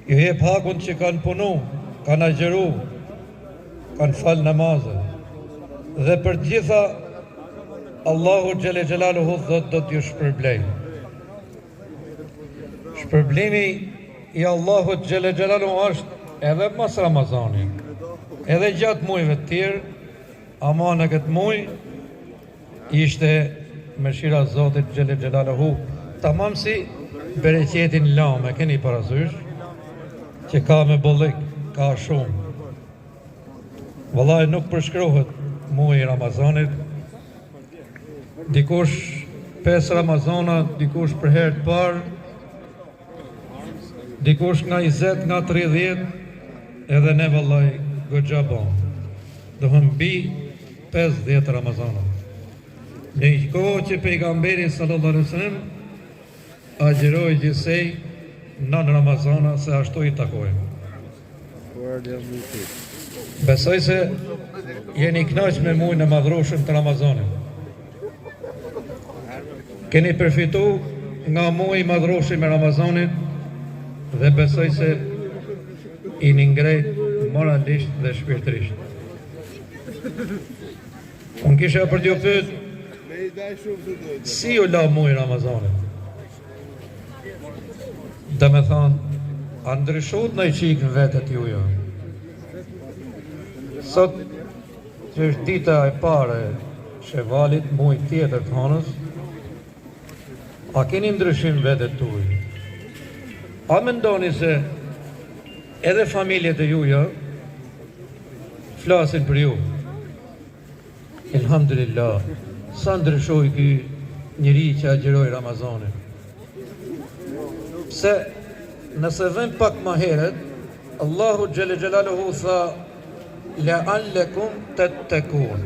ju jep hakun që kanë punu, kanë agjeru, kanë falë namazë. Dhe për gjitha, Allahu Gjelle Gjelaluhu thot do t'ju shpërblej. Shpërblimi i Allahu Gjelle Gjelaluhu është edhe mas Ramazani, edhe gjatë mujve të tjerë, ama në këtë muj, ishte mëshira Zotit Gjelle Gjelaluhu, tamam si bereqetin lame, keni parasysh, që ka me bollik, ka shumë. Vëllai nuk përshkruhet muji i Ramazanit, dikush 5 Ramazana, dikush për herë të parë, dikush nga 20, nga 30, edhe ne vëllai goxha bon. Do mbi 50 Ramazana. Në një kohë që pejgamberi sallallahu alaihi wasallam agjeroi gjithsej në Ramazana, se ashtu i takojnë. Besoj se jeni knaq me mujin e madhrueshëm të Ramazanit. Keni përfitu nga muji i madhrueshëm i Ramazanit dhe besoj se i ngrejt moralisht dhe shpirtërisht. Unë kisha për t'ju pyet, si u la muji i Ramazanit? Dhe me thonë, a ndryshot në i qikë në vetët juja? Sot, që është dita e pare Shevalit, muj tjetër të hanës, a keni ndryshim vetët tuj? A me ndoni se edhe familjet e juja flasin për ju? Elhamdulillah, sa ndryshoj ky njëri që agjeroj Ramazanin? Pse, nëse vën pak ma heret, Allahu Gjelle Gjelaluhu tha, la'allekum tattaqun.